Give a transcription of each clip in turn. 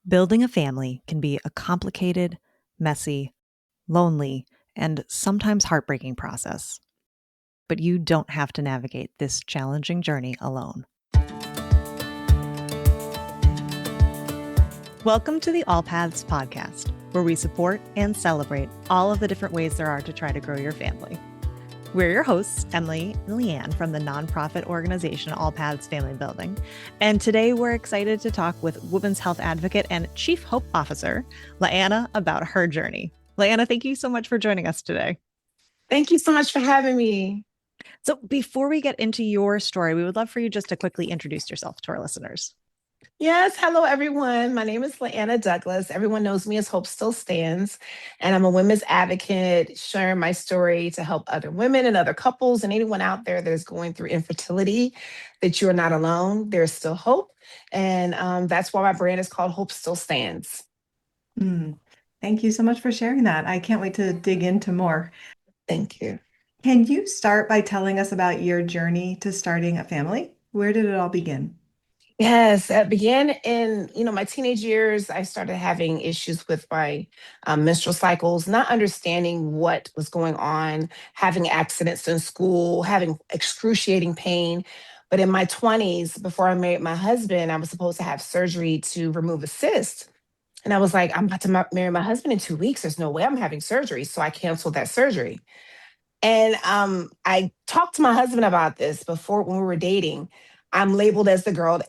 Building a family can be a complicated, messy, lonely, and sometimes heartbreaking process. But you don't have to navigate this challenging journey alone. Welcome to the All Paths podcast, where we support and celebrate all of the different ways there are to try to grow your family. We're your hosts, Emily and Leanne from the nonprofit organization All Paths Family Building. And today we're excited to talk with women's health advocate and Chief Hope Officer, Leanna, about her journey. Leanna, thank you so much for joining us today. Thank you so much for having me. So before we get into your story, we would love for you just to quickly introduce yourself to our listeners. Yes. Hello, everyone. My name is Leanna Douglas. Everyone knows me as Hope Still Stands, and I'm a women's advocate sharing my story to help other women and other couples and anyone out there that is going through infertility, that you are not alone. There's still hope. And that's why my brand is called Hope Still Stands. Thank you so much for sharing that. I can't wait to dig into more. Thank you. Can you start by telling us about your journey to starting a family? Where did it all begin? Yes, it began in, my teenage years. I started having issues with my menstrual cycles, not understanding what was going on, having accidents in school, having excruciating pain. But in my 20s, before I married my husband, I was supposed to have surgery to remove a cyst. And I was like, I'm about to marry my husband in 2 weeks. There's no way I'm having surgery. So I canceled that surgery. And I talked to my husband about this before when we were dating. I'm labeled as the girl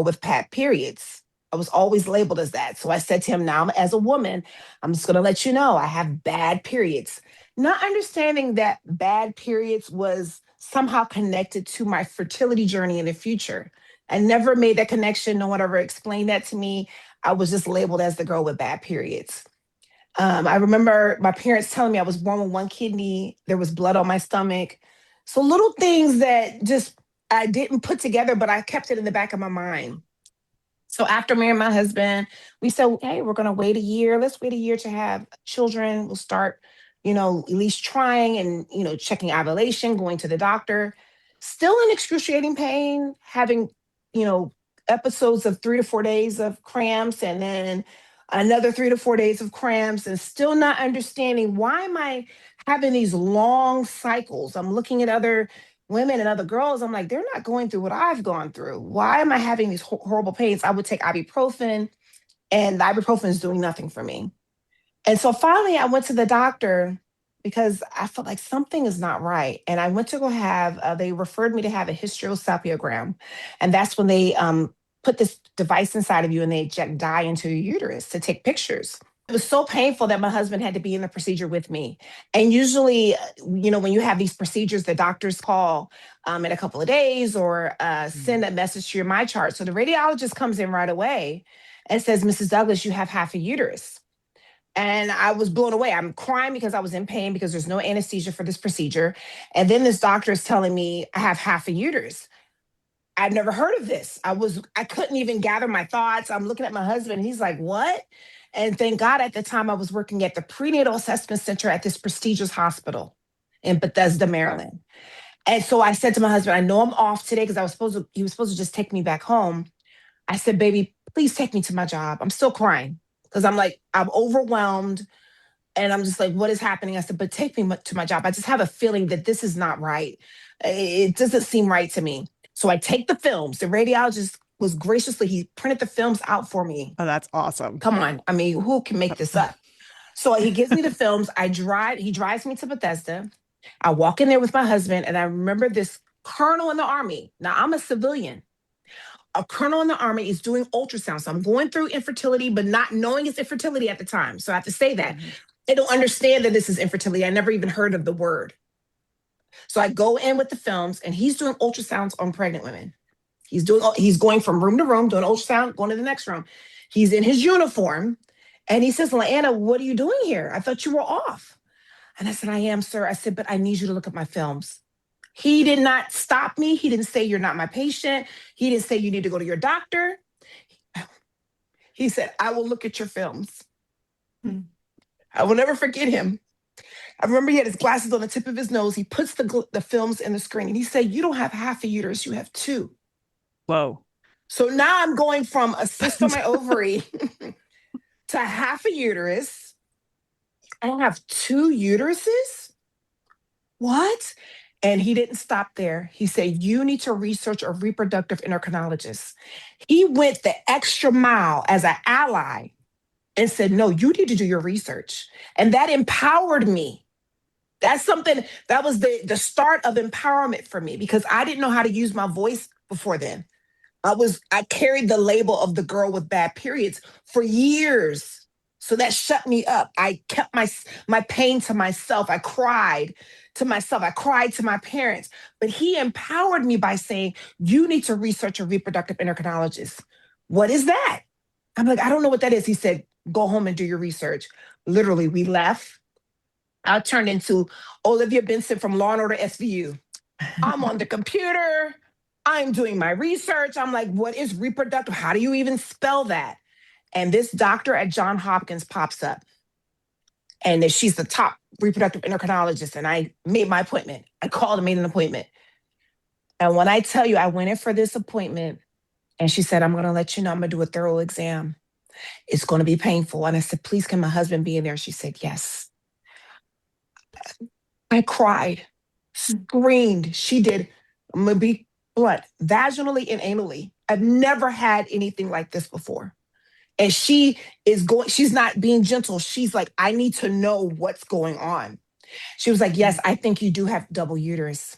with bad periods. I was always labeled as that. So I said to him, now as a woman, I'm just going to let you know I have bad periods. Not understanding that bad periods was somehow connected to my fertility journey in the future. I never made that connection. No one ever explained that to me. I was just labeled as the girl with bad periods. I remember my parents telling me I was born with one kidney. There was blood on my stomach. So little things that just I didn't put together, but I kept it in the back of my mind. So after marrying my husband, we said, hey, we're going to wait a year. Let's wait a year to have children. We'll start, at least trying and, checking ovulation, going to the doctor. Still in excruciating pain, having, episodes of 3 to 4 days of cramps and then another 3 to 4 days of cramps and still not understanding why am I having these long cycles. I'm looking at other women and other girls. I'm like, they're not going through what I've gone through. Why am I having these horrible pains? I would take ibuprofen and the ibuprofen is doing nothing for me. And so finally I went to the doctor because I felt like something is not right. And I went to go they referred me to have a hysterosalpingogram. And that's when they put this device inside of you and they inject dye into your uterus to take pictures. It was so painful that my husband had to be in the procedure with me. And usually, when you have these procedures, the doctors call in a couple of days or send a message to your MyChart. So the radiologist comes in right away and says, Mrs. Douglas, you have half a uterus. And I was blown away. I'm crying because I was in pain because there's no anesthesia for this procedure. And then this doctor is telling me I have half a uterus. I'd never heard of this. I couldn't even gather my thoughts. I'm looking at my husband and he's like, what? And thank God at the time I was working at the prenatal assessment center at this prestigious hospital in Bethesda, Maryland. And so I said to my husband, I know I'm off today because he was supposed to just take me back home. I said, baby, please take me to my job. I'm still crying because I'm overwhelmed. And I'm just like, what is happening? I said, but take me to my job. I just have a feeling that this is not right. It doesn't seem right to me. So I take the films. The radiologist was he printed the films out for me. Oh, that's awesome. Come on. I mean, who can make this up? So he gives me the films. He drives me to Bethesda. I walk in there with my husband and I remember this colonel in the army. Now I'm a civilian. A colonel in the army is doing ultrasound. So I'm going through infertility, but not knowing it's infertility at the time. So I have to say that. I don't understand that this is infertility. I never even heard of the word. So I go in with the films and he's doing ultrasounds on pregnant women. He's going from room to room, doing ultrasound, going to the next room. He's in his uniform and he says, Leanna, what are you doing here? I thought you were off. And I said, I am, sir. I said, but I need you to look at my films. He did not stop me. He didn't say you're not my patient. He didn't say you need to go to your doctor. He said, I will look at your films. I will never forget him. I remember he had his glasses on the tip of his nose. He puts the films in the screen and he said, you don't have half a uterus, you have 2. Whoa. So now I'm going from a cyst on my ovary to half a uterus. I don't have 2 uteruses? What? And he didn't stop there. He said, you need to research a reproductive endocrinologist. He went the extra mile as an ally and said, no, you need to do your research. And that empowered me. That's something that was the start of empowerment for me, because I didn't know how to use my voice before then. I carried the label of the girl with bad periods for years. So that shut me up. I kept my pain to myself. I cried to myself. I cried to my parents. But he empowered me by saying, you need to research a reproductive endocrinologist. What is that? I'm like, I don't know what that is. He said, go home and do your research. Literally, we left. I turned into Olivia Benson from Law and Order SVU. I'm on the computer. I'm doing my research. I'm like, what is reproductive? How do you even spell that? And this doctor at Johns Hopkins pops up. And she's the top reproductive endocrinologist. And I made my appointment. I called and made an appointment. And when I tell you, I went in for this appointment and she said, I'm going to let you know, I'm going to do a thorough exam. It's going to be painful. And I said, please, can my husband be in there? She said, yes. I cried, screamed. She did, I'm going to be blunt, vaginally and anally. I've never had anything like this before. And she's not being gentle. She's like, I need to know what's going on. She was like, yes, I think you do have double uterus.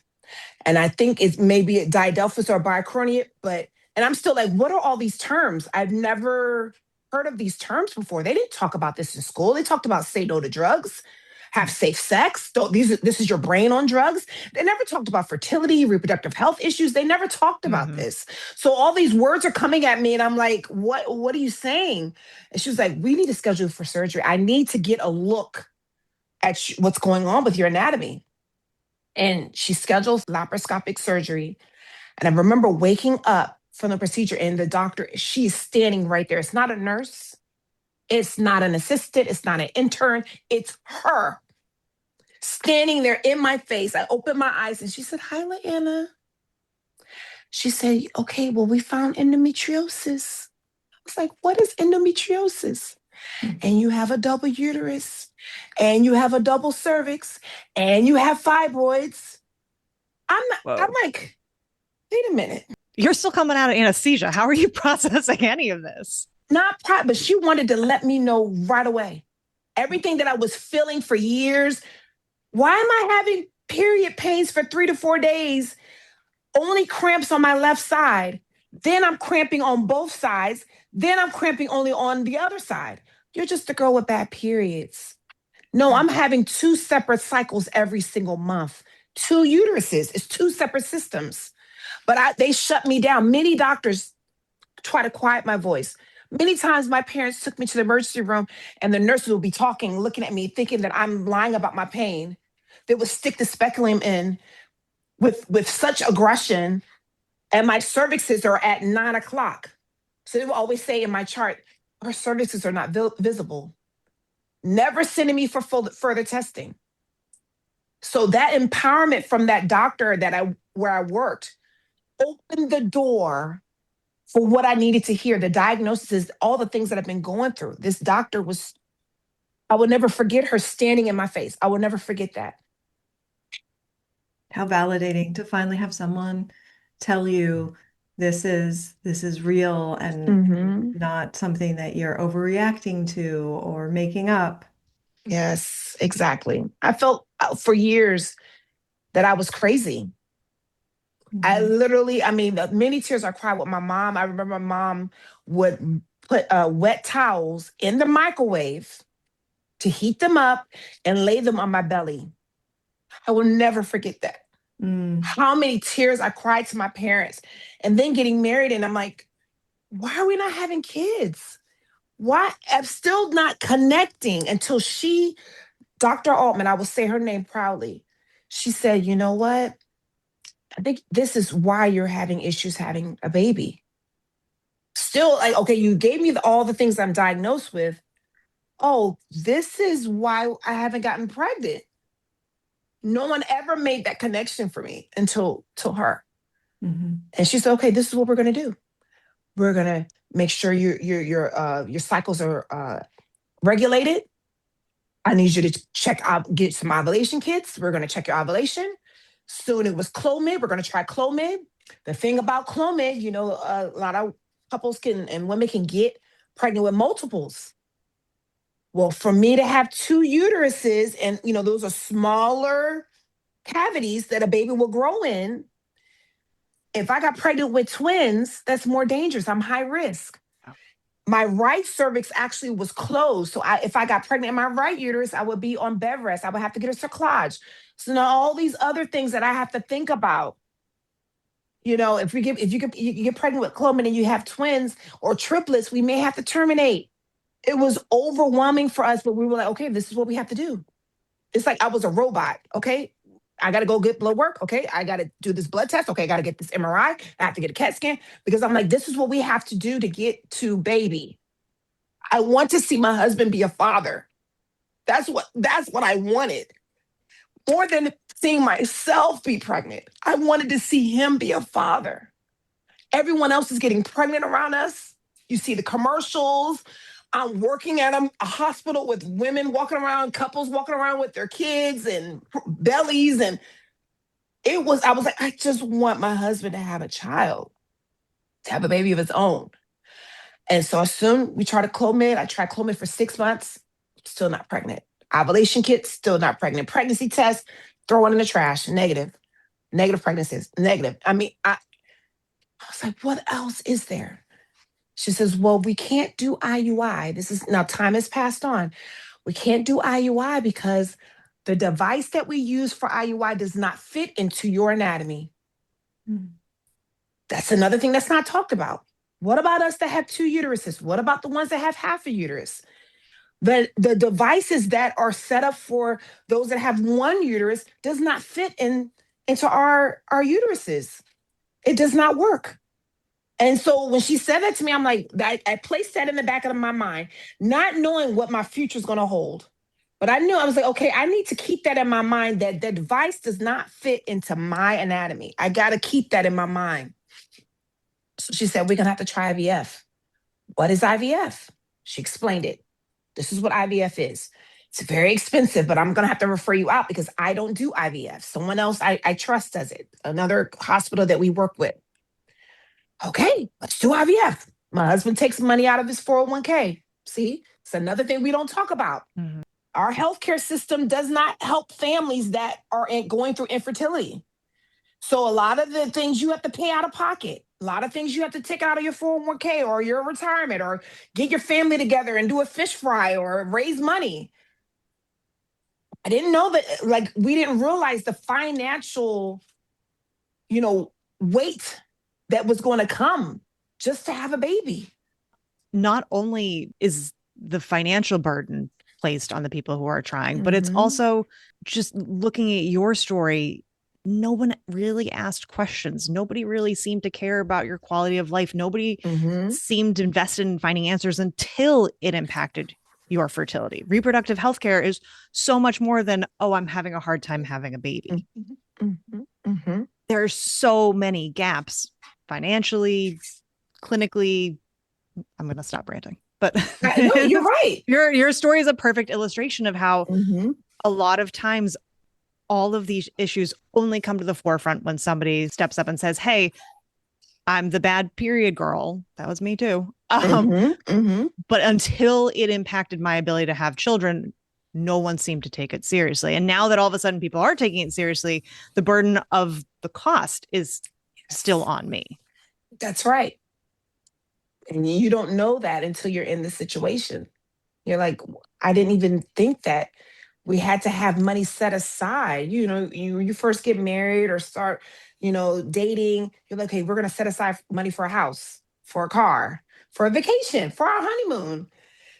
And I think it's maybe a diadelphys or bicornuate, and I'm still like, what are all these terms? I've never heard of these terms before. They didn't talk about this in school. They talked about say no to drugs, have safe sex. This is your brain on drugs. They never talked about fertility, reproductive health issues. They never talked about this. So all these words are coming at me and I'm like, what are you saying? And she was like, we need to schedule for surgery. I need to get a look at what's going on with your anatomy. And she schedules laparoscopic surgery. And I remember waking up from the procedure and the doctor, she's standing right there. It's not a nurse. It's not an assistant. It's not an intern. It's her standing there in my face. I opened my eyes and she said, hi, Leanna. She said, okay, well, we found endometriosis. I was like, what is endometriosis? And you have a double uterus and you have a double cervix and you have fibroids. I'm like, wait a minute. You're still coming out of anesthesia. How are you processing any of this? But she wanted to let me know right away. Everything that I was feeling for years. Why am I having period pains for 3 to 4 days? Only cramps on my left side. Then I'm cramping on both sides. Then I'm cramping only on the other side. You're just a girl with bad periods. No, I'm having 2 separate cycles every single month. 2 uteruses. It's 2 separate systems. But they shut me down. Many doctors try to quiet my voice. Many times my parents took me to the emergency room and the nurses will be talking, looking at me, thinking that I'm lying about my pain. They would stick the speculum in with such aggression, and my cervixes are at 9 o'clock. So they will always say in my chart, her cervixes are not visible. Never sending me for further testing. So that empowerment from that doctor where I worked opened the door for what I needed to hear, the diagnosis, all the things that I've been going through. This doctor I will never forget her standing in my face. I will never forget that. How validating to finally have someone tell you this is real and not something that you're overreacting to or making up. Yes, exactly. I felt for years that I was crazy. I literally, many tears I cried with my mom. I remember my mom would put wet towels in the microwave to heat them up and lay them on my belly. I will never forget that. How many tears I cried to my parents, and then getting married. And I'm like, why are we not having kids? Why? I'm still not connecting until Dr. Altman, I will say her name proudly. She said, you know what? I think this is why you're having issues having a baby. Still, like, okay, you gave me all the things I'm diagnosed with. Oh, this is why I haven't gotten pregnant. No one ever made that connection for me until her. And she said, okay, this is what we're going to do. We're going to make sure your cycles are regulated. I need you to get some ovulation kits. We're going to check your ovulation. Soon it was Clomid. We're going to try Clomid. The thing about Clomid, a lot of couples and women can get pregnant with multiples. Well, for me to have two uteruses, and those are smaller cavities that a baby will grow in. If I got pregnant with twins, that's more dangerous. I'm high risk. My right cervix actually was closed. So if I got pregnant in my right uterus, I would be on bed rest. I would have to get a cerclage. So now all these other things that I have to think about. If you get pregnant with Clomid and you have twins or triplets, we may have to terminate. It was overwhelming for us, but we were like, okay, this is what we have to do. It's like I was a robot. Okay, I got to go get blood work. Okay, I got to do this blood test. Okay, I got to get this MRI. I have to get a CAT scan because I'm like, this is what we have to do to get to baby. I want to see my husband be a father. That's what I wanted. More than seeing myself be pregnant, I wanted to see him be a father. Everyone else is getting pregnant around us. You see the commercials. I'm working at a hospital with women walking around, couples walking around with their kids and bellies. And I was like, I just want my husband to have a child, to have a baby of his own. And so as soon we tried Clomid, I tried Clomid for 6 months, still not pregnant. Ovulation kit, still not pregnant. Pregnancy test, throw it in the trash, negative. Negative pregnancies, negative. I mean, I was like, what else is there? She says, well, we can't do IUI. Now time has passed on. We can't do IUI because the device that we use for IUI does not fit into your anatomy. That's another thing that's not talked about. What about us that have two uteruses? What about the ones that have half a uterus? The devices that are set up for those that have one uterus does not fit into our uteruses. It does not work. And so when she said that to me, I'm like, I placed that in the back of my mind, not knowing what my future is going to hold. But I knew, I was like, okay, I need to keep that in my mind, that the device does not fit into my anatomy. I got to keep that in my mind. So she said, we're going to have to try IVF. What is IVF? She explained it. This is what IVF is. It's very expensive, but I'm going to have to refer you out because I don't do IVF. Someone else I trust does it. Another hospital that we work with. Okay, let's do IVF. My husband takes money out of his 401k. See, it's another thing we don't talk about. Mm-hmm. Our healthcare system does not help families that are going through infertility. So a lot of the things you have to pay out of pocket. A lot of things you have to take out of your 401k or your retirement or get your family together and do a fish fry or raise money. I didn't know that, we didn't realize the financial, weight that was going to come just to have a baby. Not only is the financial burden placed on the people who are trying, but it's also just looking at your story. No one really asked questions. Nobody really seemed to care about your quality of life. Nobody seemed invested in finding answers until it impacted your fertility. Reproductive healthcare is so much more than, oh, I'm having a hard time having a baby. There's so many gaps financially, clinically. I'm going to stop ranting, but no, you're right. Your story is a perfect illustration of how a lot of times all of these issues only come to the forefront when somebody steps up and says, hey, I'm the bad period girl. That was me too. But until it impacted my ability to have children, no one seemed to take it seriously. And now that all of a sudden people are taking it seriously, the burden of the cost is still on me. That's right. And you don't know that until you're in the situation. You're like, I didn't even think that we had to have money set aside. You first get married or start, dating. You're like, hey, we're going to set aside money for a house, for a car, for a vacation, for our honeymoon.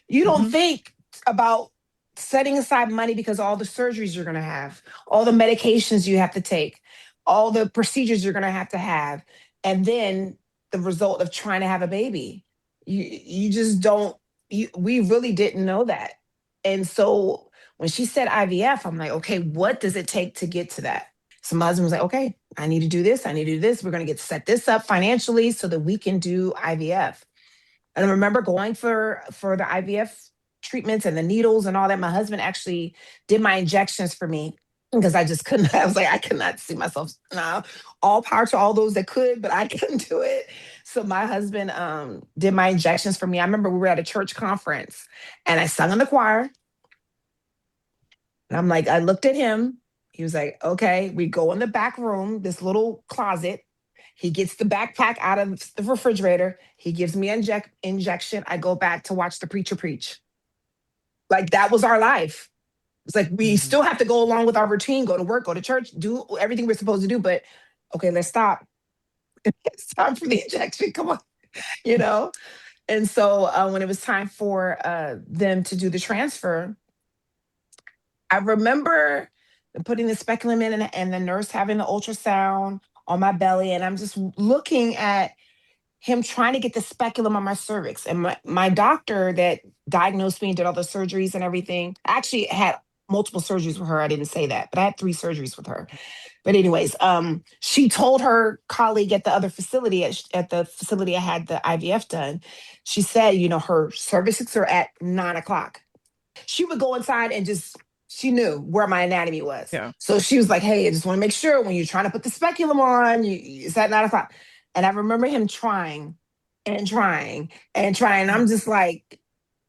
You don't think about setting aside money because all the surgeries you're going to have, all the medications you have to take, all the procedures you're going to have, and then the result of trying to have a baby. You just don't, we really didn't know that. And so when she said IVF, I'm like, okay, what does it take to get to that? So my husband was like, okay, I need to do this. I need to do this. We're going to set this up financially so that we can do IVF. And I remember going for the IVF treatments and the needles and all that. My husband actually did my injections for me because I just couldn't. I was like, I could not see myself. No, all power to all those that could, but I couldn't do it. So my husband did my injections for me. I remember we were at a church conference and I sung in the choir. And I'm like, I looked at him. He was like, okay, we go in the back room, this little closet. He gets the backpack out of the refrigerator. He gives me an injection. I go back to watch the preacher preach. Like that was our life. It's like we still have to go along with our routine, go to work, go to church, do everything we're supposed to do. But okay, let's stop. It's time for the injection. Come on, you know? And so when it was time for them to do the transfer, I remember putting the speculum in and the nurse having the ultrasound on my belly. And I'm just looking at him trying to get the speculum on my cervix. And my doctor that diagnosed me and did all the surgeries and everything, I actually had multiple surgeries with her. I didn't say that, but I had 3 surgeries with her. But anyways, she told her colleague at the other facility, at the facility I had the IVF done, she said, her cervixes are at 9:00. She would go inside and she knew where my anatomy was. Yeah. So she was like, hey, I just want to make sure when you're trying to put the speculum on, it's at 9:00. And I remember him trying and trying and trying. I'm just like,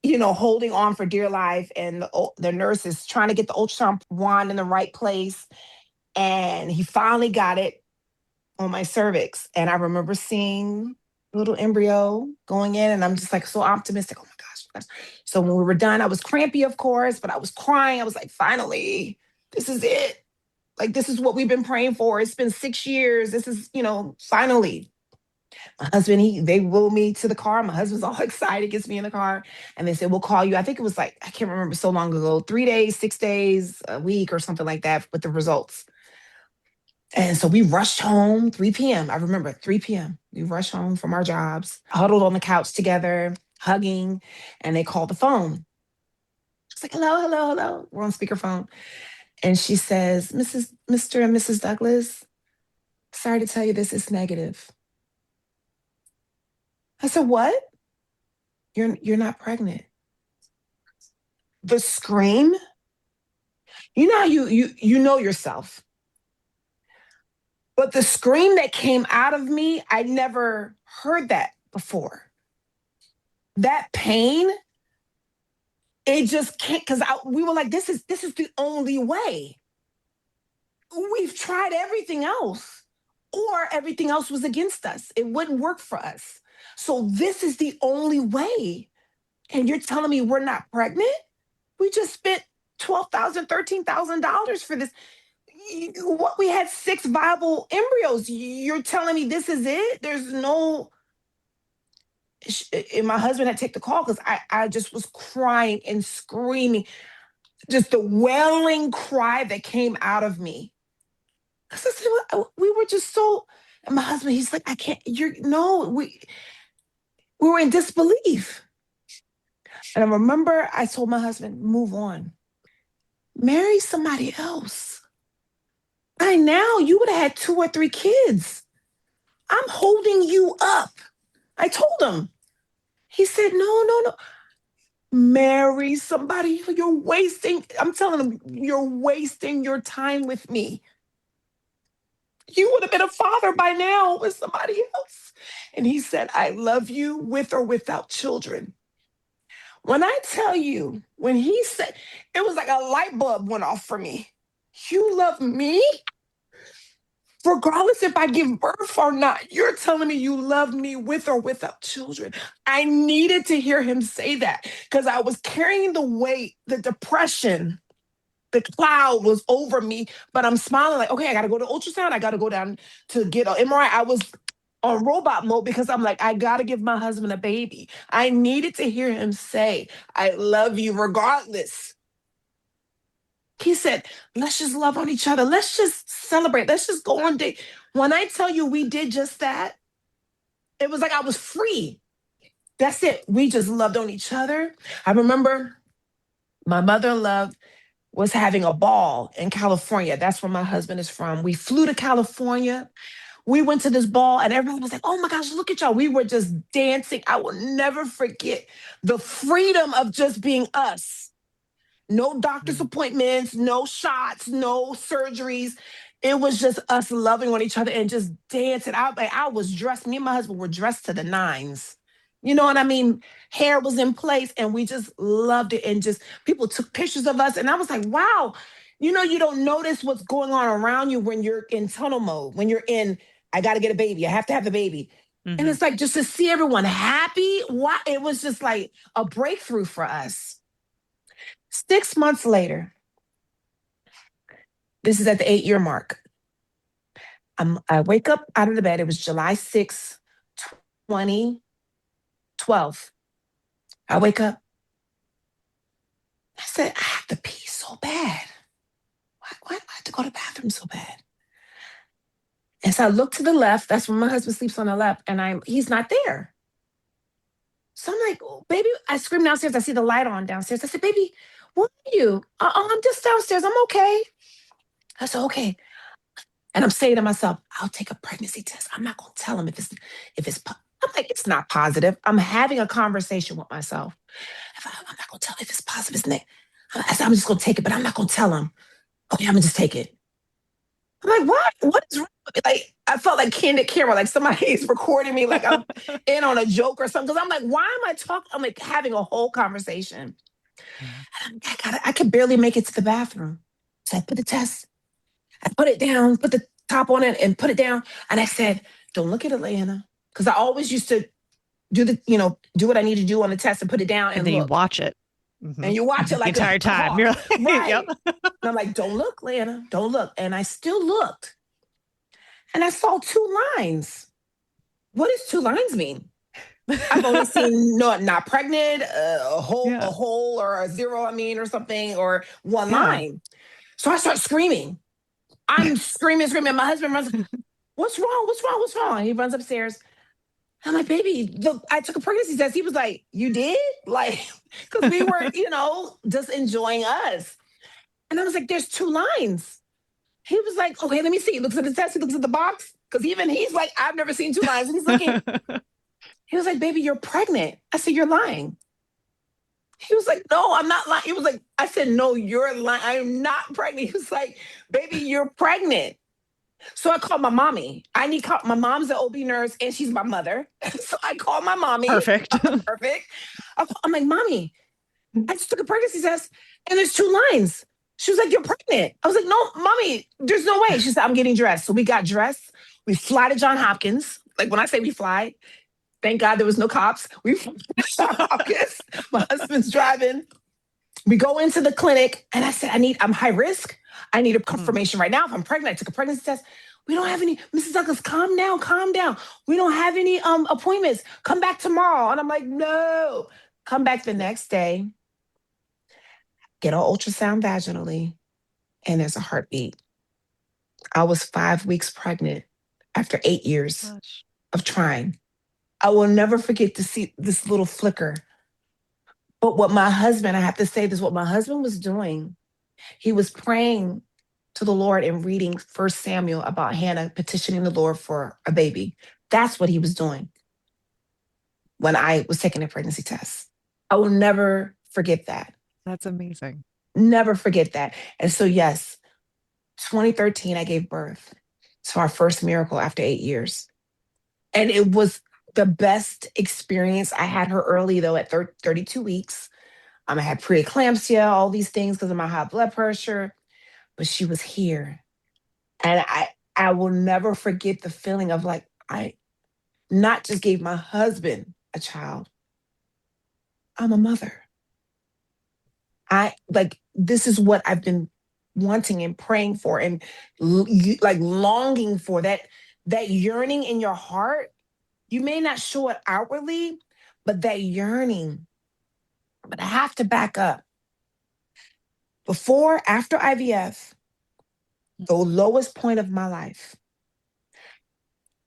holding on for dear life. And the nurse is trying to get the ultrasound wand in the right place. And he finally got it on my cervix. And I remember seeing a little embryo going in. And I'm just like so optimistic. Oh my gosh. So when we were done, I was crampy, of course, but I was crying. I was like, finally, this is it. Like, this is what we've been praying for. It's been 6 years. This is, finally. My husband, they wheeled me to the car. My husband's all excited, gets me in the car. And they said, we'll call you. I think it was like, I can't remember, so long ago, 3 days, 6 days, a week or something like that with the results. And so we rushed home, 3 p.m. I remember 3 p.m. We rushed home from our jobs, huddled on the couch together, hugging, and they called the phone. She's like, hello, hello, hello. We're on speakerphone. And she says, Mr. and Mrs. Douglas, sorry to tell you this is negative. I said, what? You're not pregnant. The scream, you know how you know yourself. But the scream that came out of me, I never heard that before. That pain, it just can't, because we were like, this is the only way. We've tried everything else, or everything else was against us. It wouldn't work for us. So this is the only way. And you're telling me we're not pregnant? We just spent $12,000, $13,000 for this. What, we had 6 viable embryos. You're telling me this is it? There's no. And my husband had to take the call because I just was crying and screaming, just the wailing cry that came out of me. Because I said, we were just so. And my husband, he's like, I can't. We were in disbelief. And I remember I told my husband, move on, marry somebody else. By now, you would have had 2 or 3 kids. I'm holding you up. I told him. He said, no. Marry somebody. You're wasting. I'm telling him, you're wasting your time with me. You would have been a father by now with somebody else. And he said, I love you with or without children. When I tell you, when he said, it was like a light bulb went off for me. You love me? Regardless if I give birth or not, you're telling me you love me with or without children. I needed to hear him say that because I was carrying the weight, the depression, the cloud was over me, but I'm smiling like, okay, I got to go to ultrasound. I got to go down to get an MRI. I was on robot mode because I'm like, I got to give my husband a baby. I needed to hear him say, I love you regardless. He said, let's just love on each other. Let's just celebrate. Let's just go on date. When I tell you we did just that, it was like I was free. That's it. We just loved on each other. I remember my mother loved was having a ball in California. That's where my husband is from. We flew to California. We went to this ball and everyone was like, oh my gosh, look at y'all. We were just dancing. I will never forget the freedom of just being us. No doctor's appointments, no shots, no surgeries. It was just us loving on each other and just dancing. I was dressed, me and my husband were dressed to the nines. You know what I mean? Hair was in place and we just loved it. And just people took pictures of us. And I was like, wow, you don't notice what's going on around you when you're in tunnel mode, when you're in, I got to get a baby. I have to have a baby. Mm-hmm. And it's like, just to see everyone happy. It was just like a breakthrough for us. 6 months later, this is at the 8-year mark. I wake up out of the bed. It was July 6th, 2012. I wake up. I said, I have to pee so bad. Why do I have to go to the bathroom so bad? And so I look to the left. That's when my husband sleeps on the left. And he's not there. So I'm like, oh, baby, I scream downstairs. I see the light on downstairs. I said, baby, where are you? I'm just downstairs. I'm okay. I said, okay. And I'm saying to myself, I'll take a pregnancy test. I'm not going to tell him if I'm like, it's not positive. I'm having a conversation with myself. I'm not going to tell him if it's positive, isn't it? I said, I'm just going to take it, but I'm not going to tell him. Okay, I'm going to just take it. I'm like, what? What is wrong? Like, I felt like candid camera, like somebody's recording me, like I'm in on a joke or something. Because I'm like, why am I talking? I'm like having a whole conversation. And I could barely make it to the bathroom. So I put the test. I put it down, put the top on it and put it down. And I said, don't look at it, Leanna. Because I always used to do what I need to do on the test and put it down and then look. You watch it. Mm-hmm. And you watch it like the entire time. You're like, right. Yep. And I'm like, don't look, Leanna, don't look. And I still looked. And I saw 2 lines. What does 2 lines mean? I've only seen not pregnant, a hole or a 0, or something, or 1 line. So I start screaming. I'm screaming. My husband runs, what's wrong? He runs upstairs. I'm like, baby, I took a pregnancy test. He was like, you did? Like, because we were, just enjoying us. And I was like, there's 2 lines. He was like, okay, let me see. He looks at the test. He looks at the box. Because even he's like, I've never seen 2 lines. And he's looking. He was like, baby, you're pregnant. I said, you're lying. He was like, no, I'm not lying. He was like, I said, no, you're lying. I'm not pregnant. He was like, baby, you're pregnant. So I called my mommy. My mom's an OB nurse and she's my mother. So I called my mommy. Perfect. Perfect. I'm like, mommy, I just took a pregnancy test and there's 2 lines. She was like, you're pregnant. I was like, no, mommy, there's no way. She said, I'm getting dressed. So we got dressed. We fly to Johns Hopkins. Like when I say we fly, thank God there was no cops. We fly to Johns Hopkins. My husband's driving. We go into the clinic and I said, I'm high risk. I need a confirmation right now. If I'm pregnant, I took a pregnancy test. We don't have any, Mrs. Douglas, calm down. We don't have any appointments. Come back tomorrow. And I'm like, no. Come back the next day. Get an ultrasound vaginally. And there's a heartbeat. I was 5 weeks pregnant after 8 years of trying. I will never forget to see this little flicker. But I have to say this, what my husband was doing, he was praying to the Lord and reading 1 Samuel about Hannah petitioning the Lord for a baby. That's what he was doing when I was taking a pregnancy test. I will never forget that. That's amazing. Never forget that. And so, yes, 2013, I gave birth to our first miracle after 8 years. And it was the best experience. I had her early, though, at 32 weeks. I had preeclampsia, all these things because of my high blood pressure. But she was here. And I will never forget the feeling of like, I not just gave my husband a child. I'm a mother. This is what I've been wanting and praying for and longing for, that yearning in your heart. You may not show it outwardly, but that yearning. But I have to back up. After IVF, the lowest point of my life,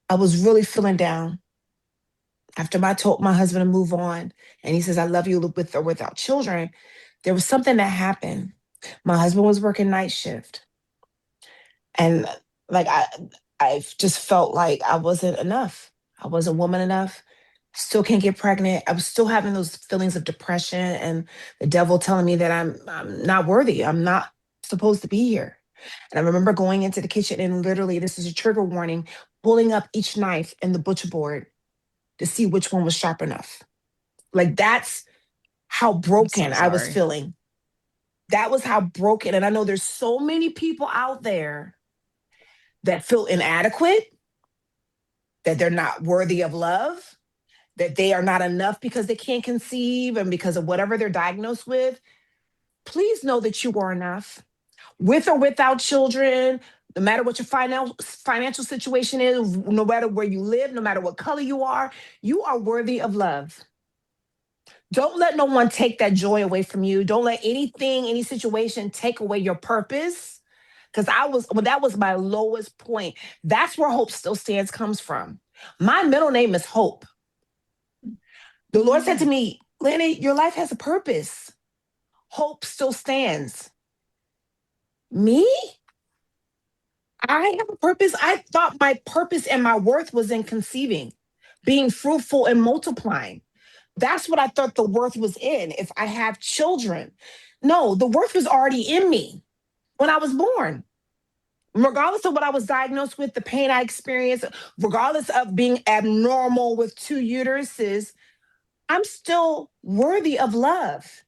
I was really feeling down. After I told my husband to move on, and he says, I love you with or without children, there was something that happened. My husband was working night shift. And like I just felt like I wasn't enough. I wasn't woman enough. Still can't get pregnant. I was still having those feelings of depression and the devil telling me that I'm not worthy. I'm not supposed to be here. And I remember going into the kitchen and literally, this is a trigger warning, pulling up each knife in the butcher board to see which one was sharp enough. Like that's how broken I was feeling. That was how broken. And I know there's so many people out there that feel inadequate, that they're not worthy of love, that they are not enough because they can't conceive and because of whatever they're diagnosed with. Please know that you are enough, with or without children, no matter what your financial situation is, no matter where you live, no matter what color you are worthy of love. Don't let no one take that joy away from you. Don't let anything, any situation take away your purpose. Because that was my lowest point. That's where Hope Still Stands comes from. My middle name is Hope. The Lord said to me, Lenny, your life has a purpose. Hope still stands. Me? I have a purpose. I thought my purpose and my worth was in conceiving, being fruitful and multiplying. That's what I thought the worth was in. If I have children, no, the worth was already in me when I was born. Regardless of what I was diagnosed with, the pain I experienced, regardless of being abnormal with 2 uteruses, I'm still worthy of love.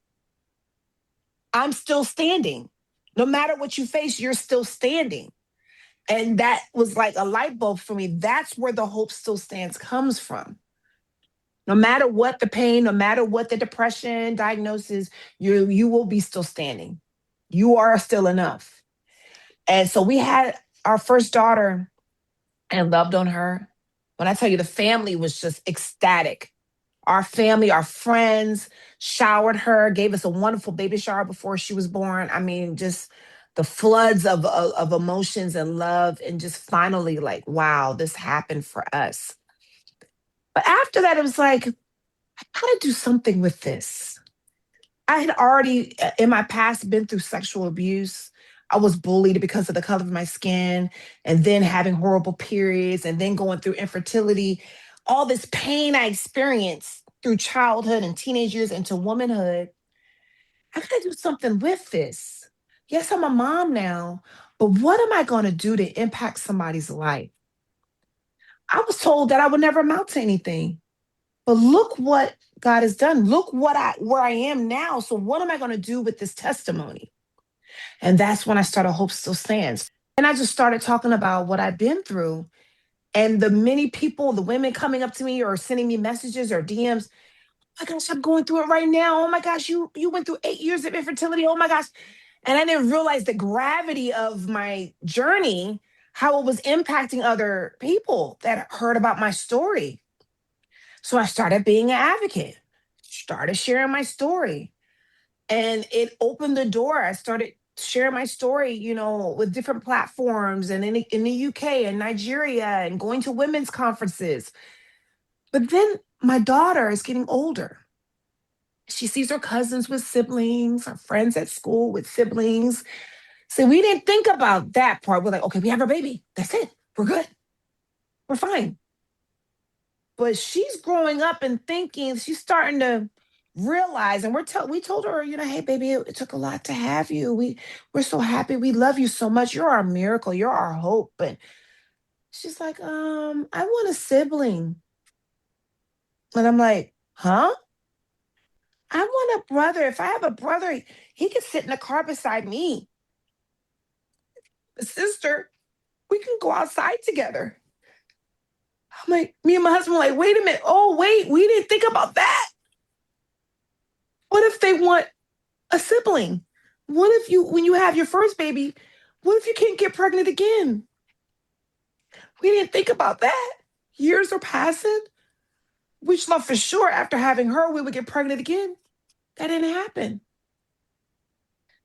I'm still standing. No matter what you face, you're still standing. And that was like a light bulb for me. That's where the Hope Still Stands comes from. No matter what the pain, no matter what the depression diagnosis, you will be still standing. You are still enough. And so we had our first daughter and loved on her. When I tell you, the family was just ecstatic. Our family, our friends showered her, gave us a wonderful baby shower before she was born. I mean, just the floods of emotions and love, and just finally like, wow, this happened for us. But after that, it was like, I gotta do something with this. I had already in my past been through sexual abuse. I was bullied because of the color of my skin, and then having horrible periods, and then going through infertility. All this pain I experienced through childhood and teenage years into womanhood. I gotta do something with this. Yes, I'm a mom now, but what am I gonna do to impact somebody's life? I was told that I would never amount to anything. But look what God has done. Look where I am now. So what am I going to do with this testimony? And that's when I started Hope Still Stands. And I just started talking about what I've been through. And the many people, the women coming up to me or sending me messages or DMs, oh my gosh, I'm going through it right now. Oh my gosh, you went through 8 years of infertility. Oh my gosh. And I didn't realize the gravity of my journey, how it was impacting other people that heard about my story. So I started being an advocate, started sharing my story, and it opened the door. I started sharing my story, with different platforms and in the UK and Nigeria and going to women's conferences. But then my daughter is getting older. She sees her cousins with siblings, her friends at school with siblings. So we didn't think about that part. We're like, okay, we have our baby. That's it. We're good. We're fine. But she's growing up and thinking, she's starting to realize, and we told her, hey, baby, it took a lot to have you. We're so happy. We love you so much. You're our miracle. You're our hope. But she's like, I want a sibling. And I'm like, huh? I want a brother. If I have a brother, he can sit in the car beside me. A sister, we can go outside together. I'm like, me and my husband were like, wait a minute. Oh, wait, we didn't think about that. What if they want a sibling? What if when you have your first baby, what if you can't get pregnant again? We didn't think about that. Years are passing. We thought for sure after having her, we would get pregnant again. That didn't happen.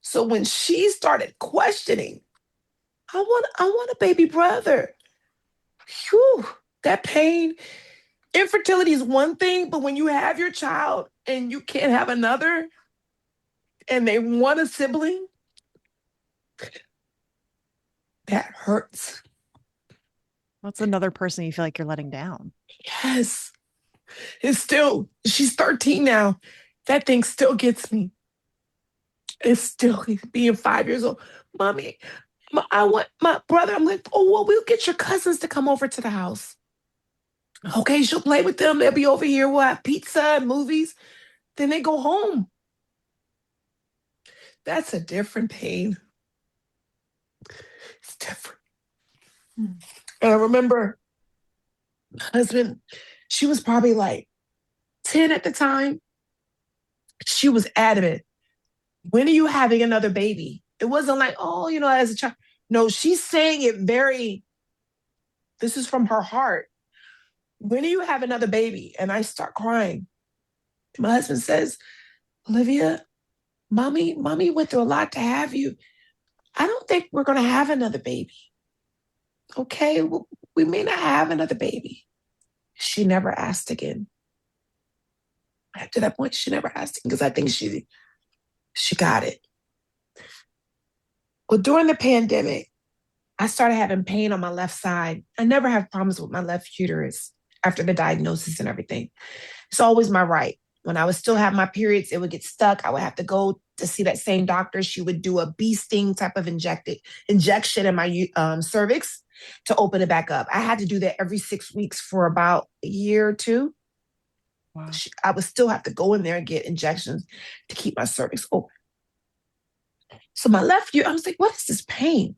So when she started questioning, I want a baby brother. Whew, that pain. Infertility is one thing, but when you have your child and you can't have another and they want a sibling, That hurts. What's another person you feel like you're letting down? Yes. She's 13 now. That thing still gets me. It's still being 5 years old. Mommy, I want my brother. I'm like, oh, well, we'll get your cousins to come over to the house. Okay, she'll play with them. They'll be over here. We'll have pizza and movies. Then they go home. That's a different pain. It's different. And I remember my husband, she was probably like 10 at the time. She was adamant. When are you having another baby? It wasn't like, oh, as a child. No, she's saying it this is from her heart. When do you have another baby? And I start crying. My husband says, Olivia, mommy went through a lot to have you. I don't think we're going to have another baby. Okay, well, we may not have another baby. She never asked again. After that point, she never asked because I think she got it. Well, during the pandemic, I started having pain on my left side. I never have problems with my left uterus after the diagnosis and everything. It's always my right. When I would still have my periods, it would get stuck. I would have to go to see that same doctor. She would do a bee sting type of injection in my cervix to open it back up. I had to do that every 6 weeks for about a year or two. Wow. I would still have to go in there and get injections to keep my cervix open. So my left uterus, I was like, what is this pain?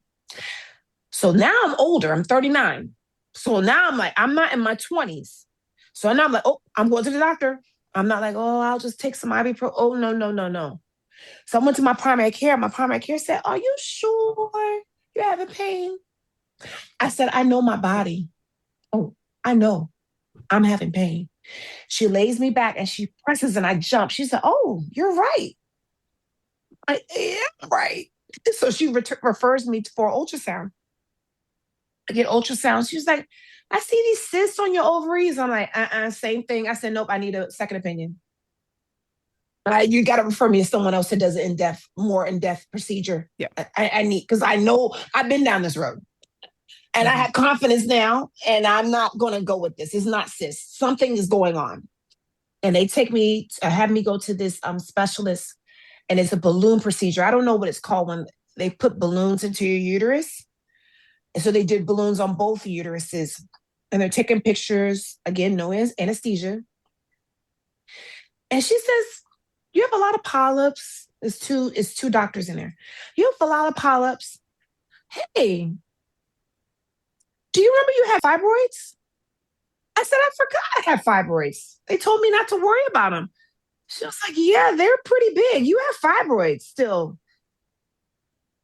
So now I'm older. I'm 39. So now I'm like, I'm not in my 20s. So now I'm like, oh, I'm going to the doctor. I'm not like, oh, I'll just take some ibuprofen. Oh, no. So I went to my primary care. My primary care said, are you sure you're having pain? I said, I know my body. Oh, I know I'm having pain. She lays me back and she presses and I jump. She said, oh, you're right. I am right. So she refers me for ultrasound. I get ultrasound. She was like, I see these cysts on your ovaries. I'm like, same thing. I said, nope, I need a second opinion. You got to refer me to someone else that does an more in-depth procedure. Yeah. I need, because I know I've been down this road. And I have confidence now, and I'm not going to go with this. It's not cysts. Something is going on. And they have me go to this specialist, and it's a balloon procedure. I don't know what it's called when they put balloons into your uterus. And so they did balloons on both uteruses. And they're taking pictures, again, no anesthesia. And she says, you have a lot of polyps. It's two doctors in there. You have a lot of polyps. Hey, do you remember you had fibroids? I said, I forgot I had fibroids. They told me not to worry about them. She was like, yeah, they're pretty big. You have fibroids still.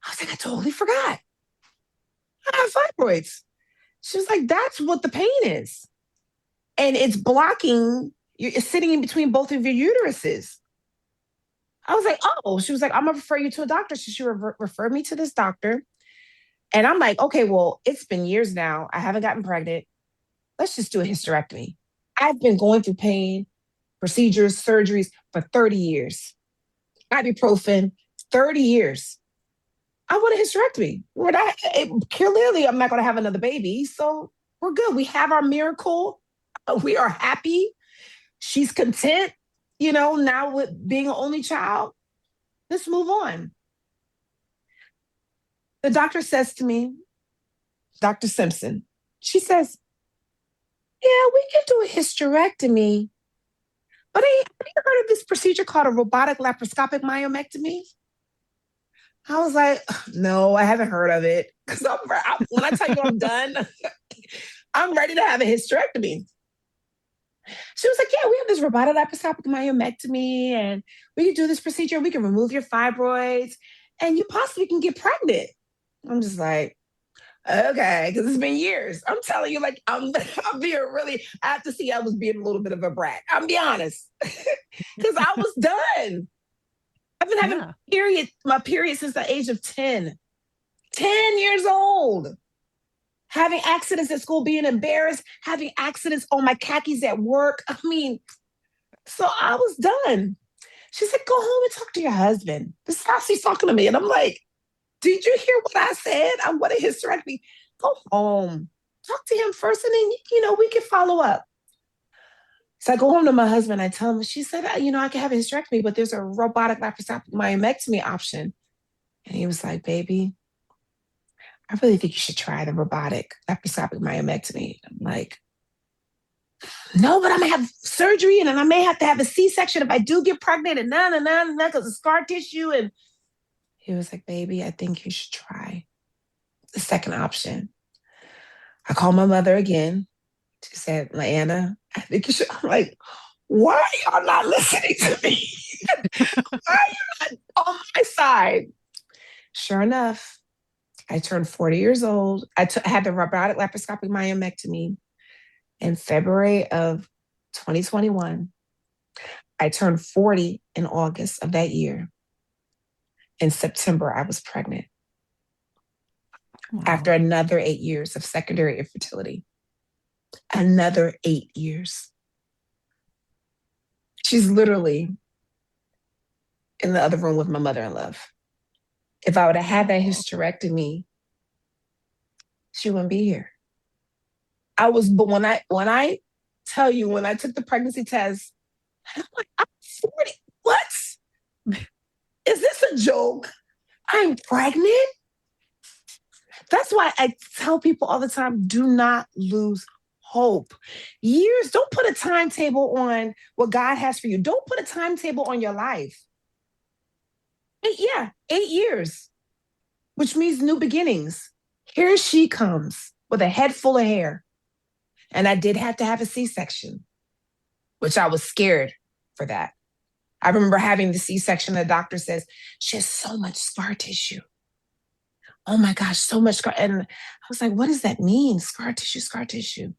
I was like, I totally forgot. I have fibroids. She was like, that's what the pain is. And it's blocking, it's sitting in between both of your uteruses. I was like, oh. She was like, I'm going to refer you to a doctor. So she referred me to this doctor. And I'm like, okay, well, it's been years now. I haven't gotten pregnant. Let's just do a hysterectomy. I've been going through pain, procedures, surgeries for 30 years. Ibuprofen, 30 years. I want a hysterectomy. Clearly, I'm not going to have another baby. So we're good. We have our miracle. We are happy. She's content, now with being an only child. Let's move on. The doctor says to me, Dr. Simpson, she says, yeah, we can do a hysterectomy. But have you heard of this procedure called a robotic laparoscopic myomectomy? I was like, no, I haven't heard of it. Because when I tell you I'm done, I'm ready to have a hysterectomy. She was like, yeah, we have this robotic laparoscopic myomectomy, and we can do this procedure. We can remove your fibroids, and you possibly can get pregnant. I'm just like, okay, because it's been years. I'm telling you, like, I'm being really, I have to see I was being a little bit of a brat. I'm be honest. Because I was done. I've been having my period since the age of 10. 10 years old. Having accidents at school, being embarrassed, having accidents on my khakis at work. I mean, so I was done. She's like, go home and talk to your husband. This is how she's talking to me. And I'm like, did you hear what I said? I want a hysterectomy. Go home. Talk to him first, and then, we can follow up. So I go home to my husband. I tell him, she said, I can have a hysterectomy, but there's a robotic laparoscopic myomectomy option. And he was like, baby, I really think you should try the robotic laparoscopic myomectomy. I'm like, no, but I'm going to have surgery and then I may have to have a C-section if I do get pregnant and because of scar tissue. And he was like, baby, I think you should try the second option. I called my mother again. She said, Leanna, I think you should. I'm like, why are y'all not listening to me? Why are you not on my side? Sure enough, I turned 40 years old. I had the robotic laparoscopic myomectomy in February of 2021. I turned 40 in August of that year. In September, I was pregnant. Wow. After another 8 years of secondary infertility. Another 8 years. She's literally in the other room with my mother-in-law. If I would have had that hysterectomy, she wouldn't be here. But when I tell you, when I took the pregnancy test, I'm like, I'm 40. What? Is this a joke? I'm pregnant? That's why I tell people all the time, do not lose hope. Don't put a timetable on what God has for you. Don't put a timetable on your life. 8 years, which means new beginnings. Here she comes with a head full of hair. And I did have to have a C-section, which I was scared for that. I remember having the C-section. The doctor says, she has so much scar tissue. Oh my gosh, so much scar. And I was like, what does that mean? Scar tissue.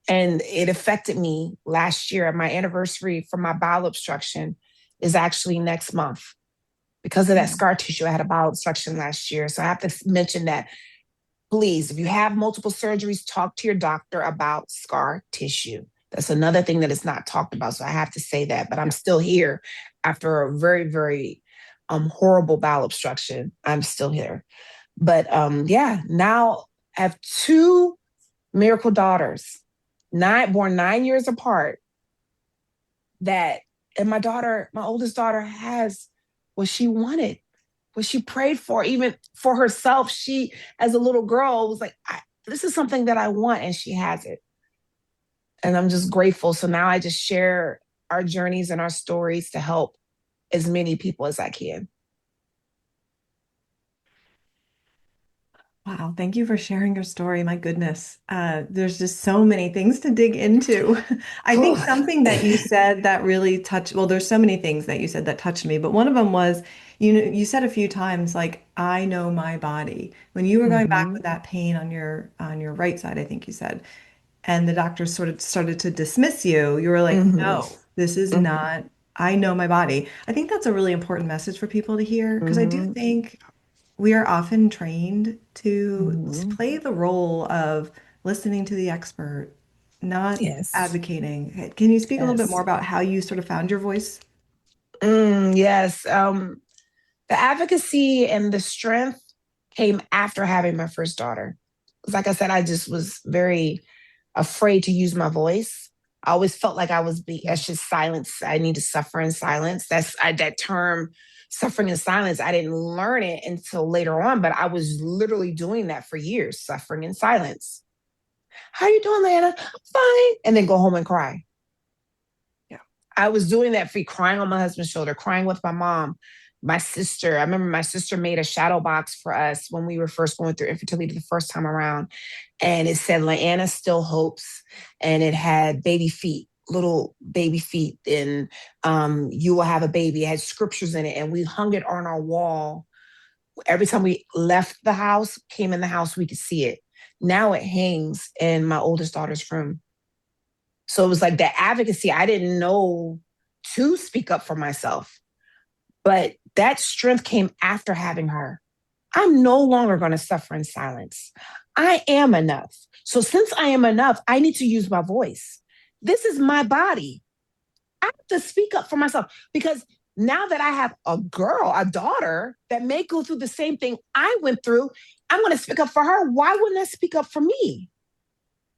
And it affected me last year. My anniversary for my bowel obstruction is actually next month. Because of that scar tissue, I had a bowel obstruction last year. So I have to mention that. Please, if you have multiple surgeries, talk to your doctor about scar tissue. That's another thing that is not talked about. So I have to say that, but I'm still here after a very, very horrible bowel obstruction. I'm still here. But now I have 2 miracle daughters, born 9 years apart, and my oldest daughter has what she wanted, what she prayed for, even for herself. She, as a little girl, was like, this is something that I want, and she has it. And I'm just grateful. So now I just share our journeys and our stories to help as many people as I can. Wow, thank you for sharing your story. My goodness, there's just so many things to dig into. I think something that you said that really touched, well, there's so many things that you said that touched me, but one of them was, you said a few times, like, I know my body. When you were going back with that pain on your right side, I think you said, and the doctors sort of started to dismiss you, you were like, no, this is not, I know my body. I think that's a really important message for people to hear, because I do think we are often trained to play the role of listening to the expert, not advocating. Can you speak a little bit more about how you sort of found your voice? Yes. The advocacy and the strength came after having my first daughter. Like I said, I just was very afraid to use my voice. I always felt like I should silence. I need to suffer in silence. That term, suffering in silence, I didn't learn it until later on, but I was literally doing that for years, suffering in silence. How you doing, Lana? I'm fine. And then go home and cry. Yeah. I was doing that crying on my husband's shoulder, crying with my mom, my sister. I remember my sister made a shadow box for us when we were first going through infertility the first time around. And it said, Leanna still hopes. And it had baby feet. Little baby feet, and you will have a baby. It had scriptures in it, and we hung it on our wall. Every time we left the house, came in the house, we could see it. Now it hangs in my oldest daughter's room. So it was like that advocacy. I didn't know to speak up for myself, but that strength came after having her. I'm no longer going to suffer in silence. I am enough. So since I am enough, I need to use my voice. This is my body. I have to speak up for myself, because now that I have a daughter that may go through the same thing I went through, I'm going to speak up for her. Why wouldn't I speak up for me?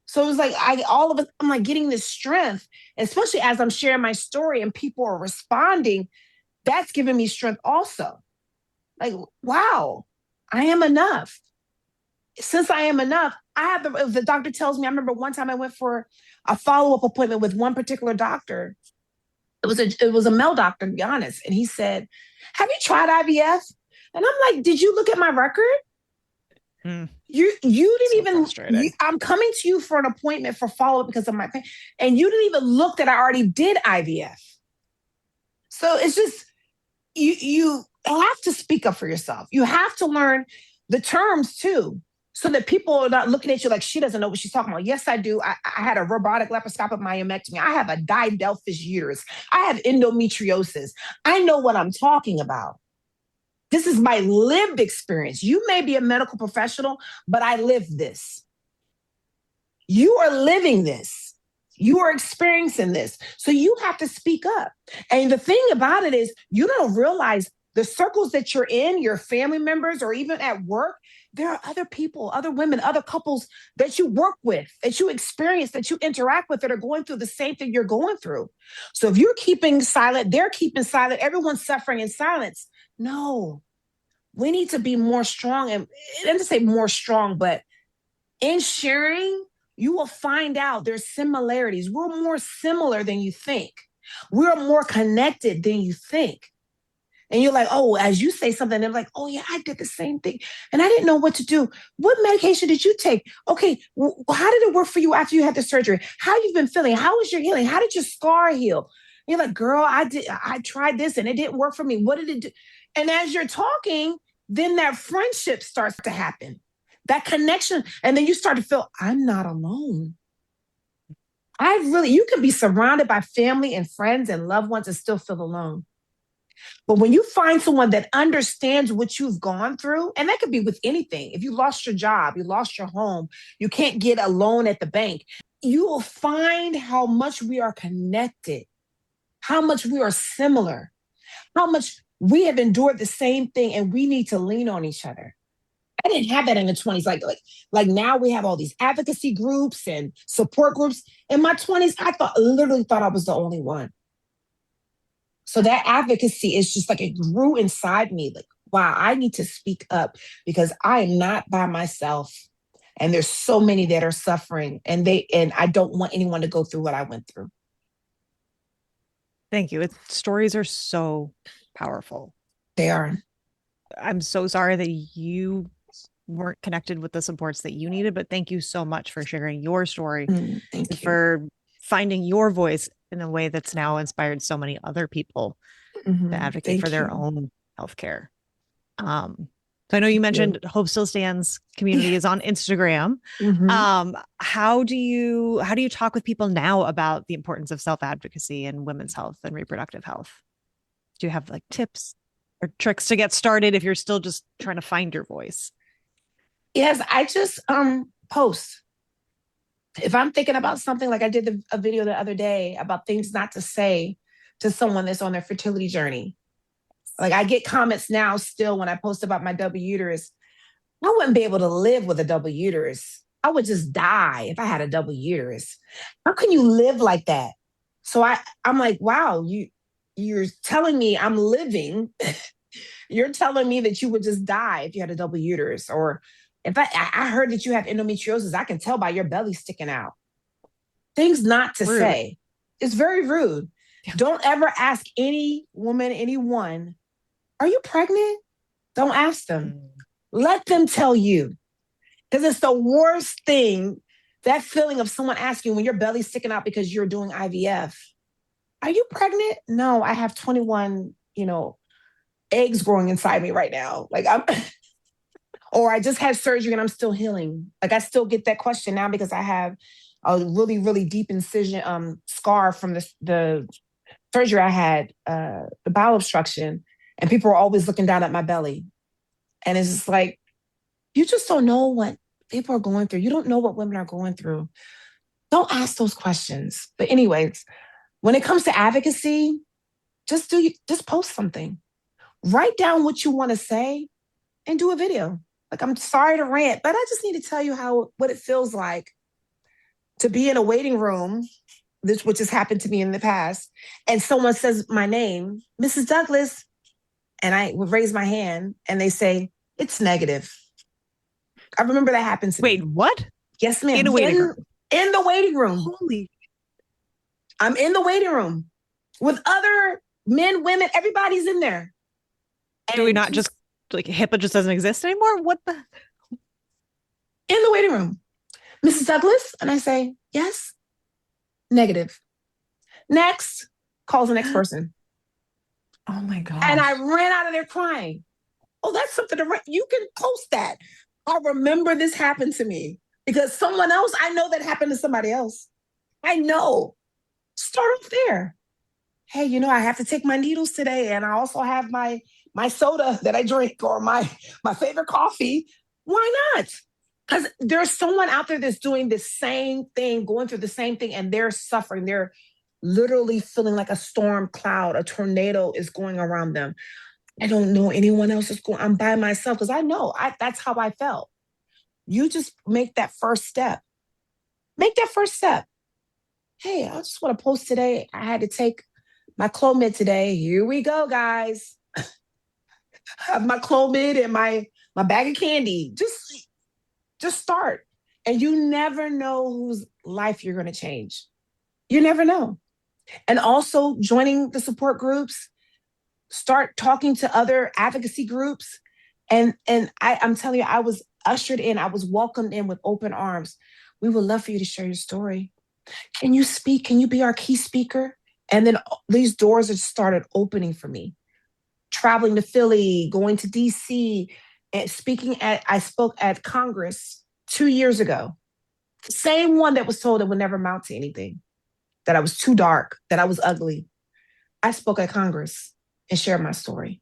So it was like, I'm like getting this strength, especially as I'm sharing my story and people are responding. That's giving me strength also. Like, wow, I am enough. Since I am enough, the doctor tells me, I remember one time I went for a follow-up appointment with one particular doctor. It was a male doctor, to be honest. And he said, have you tried IVF? And I'm like, did you look at my record? You didn't so even, I'm coming to you for an appointment for follow-up because of my pain. And you didn't even look that I already did IVF. So it's just, you have to speak up for yourself. You have to learn the terms too, so that people are not looking at you like she doesn't know what she's talking about. Yes, I do. I had a robotic laparoscopic myomectomy. I have a didelphys uterus. I have endometriosis. I know what I'm talking about. This is my lived experience. You may be a medical professional, but I live this. You are living this. You are experiencing this. So you have to speak up. And the thing about it is you don't realize the circles that you're in, your family members, or even at work, there are other people, other women, other couples that you work with, that you experience, that you interact with that are going through the same thing you're going through. So if you're keeping silent, they're keeping silent, everyone's suffering in silence. No, we need to be more strong. And I didn't say more strong, but in sharing, you will find out there's similarities. We're more similar than you think. We're more connected than you think. And you're like, oh, as you say something, they're like, oh yeah, I did the same thing. And I didn't know what to do. What medication did you take? Okay, how did it work for you after you had the surgery? How you've been feeling? How was your healing? How did your scar heal? And you're like, girl, I tried this and it didn't work for me. What did it do? And as you're talking, then that friendship starts to happen. That connection. And then you start to feel, I'm not alone. You can be surrounded by family and friends and loved ones and still feel alone. But when you find someone that understands what you've gone through, and that could be with anything. If you lost your job, you lost your home, you can't get a loan at the bank, you will find how much we are connected, how much we are similar, how much we have endured the same thing, and we need to lean on each other. I didn't have that in the 20s. Like now we have all these advocacy groups and support groups. In my 20s, I literally thought I was the only one. So that advocacy is just like, it grew inside me. Like, wow, I need to speak up because I am not by myself. And there's so many that are suffering and I don't want anyone to go through what I went through. Thank you. Stories are so powerful. They are. I'm so sorry that you weren't connected with the supports that you needed, but thank you so much for sharing your story, thank you. For finding your voice in a way that's now inspired so many other people to advocate for their own healthcare. So I know you mentioned Hope Still Stands community is on Instagram. How do you talk with people now about the importance of self-advocacy and women's health and reproductive health? Do you have like tips or tricks to get started if you're still just trying to find your voice? Yes, I just post. If I'm thinking about something, like I did a video the other day about things not to say to someone that's on their fertility journey. Like I get comments now still when I post about my double uterus. I wouldn't be able to live with a double uterus. I would just die if I had a double uterus. How can you live like that? So I'm like, wow, you're telling me I'm living. You're telling me that you would just die if you had a double uterus. Or if I heard that you have endometriosis, I can tell by your belly sticking out. Things not to say. It's very rude. Yeah. Don't ever ask any woman, anyone, are you pregnant? Don't ask them. Let them tell you. Because it's the worst thing, that feeling of someone asking when your belly's sticking out because you're doing IVF. Are you pregnant? No, I have 21, eggs growing inside me right now. Like or I just had surgery and I'm still healing. Like I still get that question now because I have a really, really deep incision scar from the surgery I had, the bowel obstruction, and people are always looking down at my belly. And it's just like, you just don't know what people are going through. You don't know what women are going through. Don't ask those questions. But anyways, when it comes to advocacy, just post something. Write down what you want to say and do a video. Like, I'm sorry to rant, but I just need to tell you what it feels like to be in a waiting room, which has happened to me in the past, and someone says my name, Mrs. Douglas, and I would raise my hand and they say, it's negative. I remember that happened to me. Wait, what? Yes, ma'am. In a waiting room. In the waiting room. Holy. I'm in the waiting room with other men, women, everybody's in there. Do we not just, like, HIPAA just doesn't exist anymore? What the? In the waiting room. Mrs. Douglas? And I say, yes. Negative. Next. Calls the next person. Oh my God. And I ran out of there crying. Oh, that's something you can post that. I remember this happened to me because someone else, I know that happened to somebody else. I know. Start off there. Hey, I have to take my needles today. And I also have my soda that I drink or my favorite coffee. Why not? Because there's someone out there that's doing the same thing, going through the same thing, and they're suffering. They're literally feeling like a storm cloud, a tornado is going around them. I don't know anyone else is going. I'm by myself because I know that's how I felt. You just make that first step. Make that first step. Hey, I just want to post today. I had to take my Clomid today. Here we go, guys. I have my Clomid and my bag of candy. Just start. And you never know whose life you're going to change. You never know. And also joining the support groups, start talking to other advocacy groups. And I'm telling you, I was ushered in. I was welcomed in with open arms. We would love for you to share your story. Can you speak? Can you be our key speaker? And then these doors have started opening for me. Traveling to Philly, going to DC, and I spoke at Congress 2 years ago. Same one that was told it would never amount to anything, that I was too dark, that I was ugly. I spoke at Congress and shared my story.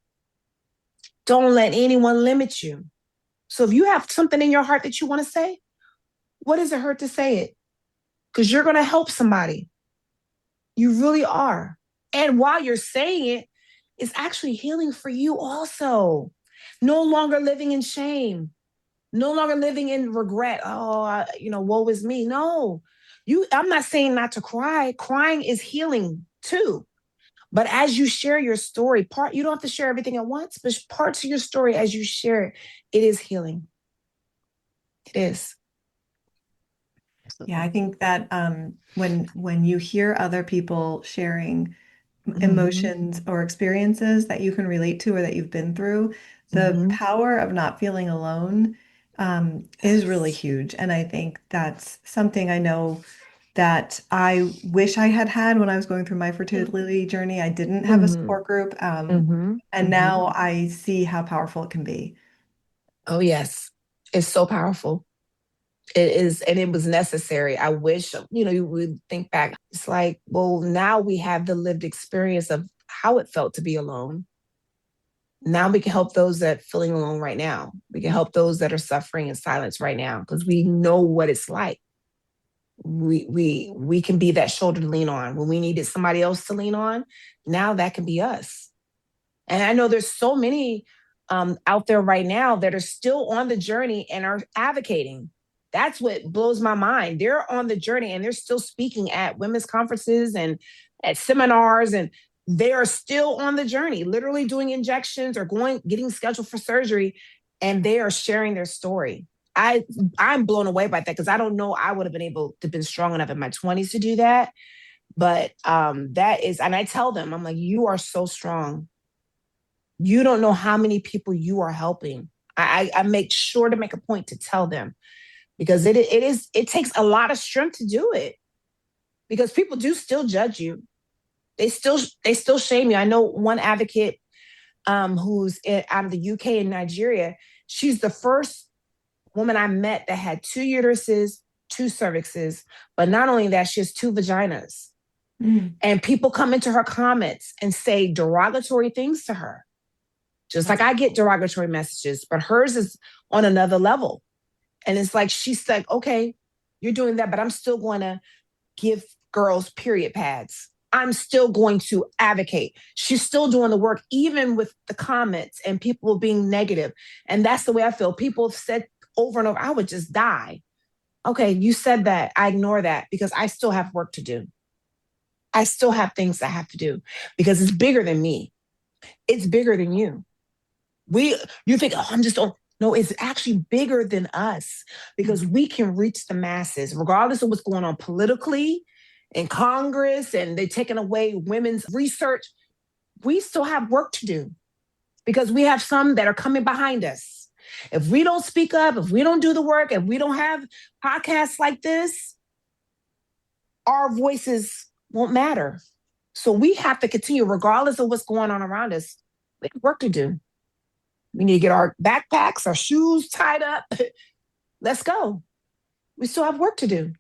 Don't let anyone limit you. So if you have something in your heart that you want to say, what does it hurt to say it? Because you're going to help somebody. You really are. And while you're saying it, it's actually healing for you also. No longer living in shame. No longer living in regret. Oh, woe is me. No, I'm not saying not to cry. Crying is healing too. But as you share your story, you don't have to share everything at once, but parts of your story as you share it, it is healing. It is. Yeah, I think that when you hear other people sharing emotions or experiences that you can relate to or that you've been through, the power of not feeling alone is really huge. And I think that's something I know that I wish I had when I was going through my fertility journey. I didn't have a support group. And now I see how powerful it can be. Oh, yes. It's so powerful. It is, and it was necessary. I wish, you would think back. It's like, well, now we have the lived experience of how it felt to be alone. Now we can help those that are feeling alone right now. We can help those that are suffering in silence right now because we know what it's like. We can be that shoulder to lean on. When we needed somebody else to lean on, now that can be us. And I know there's so many out there right now that are still on the journey and are advocating. That's what blows my mind. They're on the journey and they're still speaking at women's conferences and at seminars, and they are still on the journey, literally doing injections or getting scheduled for surgery, and they are sharing their story. I'm blown away by that because I don't know I would have been able to been strong enough in my 20s to do that. But that is, and I tell them, I'm like, you are so strong. You don't know how many people you are helping. I make sure to make a point to tell them, because it takes a lot of strength to do it, because people do still judge you. They still shame you. I know one advocate who's out of the UK and Nigeria. She's the first woman I met that had 2 uteruses, 2 cervixes, but not only that, she has 2 vaginas. And people come into her comments and say derogatory things to her. Just like I get derogatory messages, but hers is on another level. And it's like, she's like, okay, you're doing that, but I'm still going to give girls period pads. I'm still going to advocate. She's still doing the work, even with the comments and people being negative. And that's the way I feel. People have said over and over, I would just die. Okay, you said that. I ignore that because I still have work to do. I still have things I have to do because it's bigger than me. It's bigger than you. You think, oh, I'm just on. No, it's actually bigger than us because we can reach the masses, regardless of what's going on politically in Congress, and they're taking away women's research. We still have work to do because we have some that are coming behind us. If we don't speak up, if we don't do the work, if we don't have podcasts like this, our voices won't matter. So we have to continue, regardless of what's going on around us. We have work to do. We need to get our backpacks, our shoes tied up. Let's go. We still have work to do.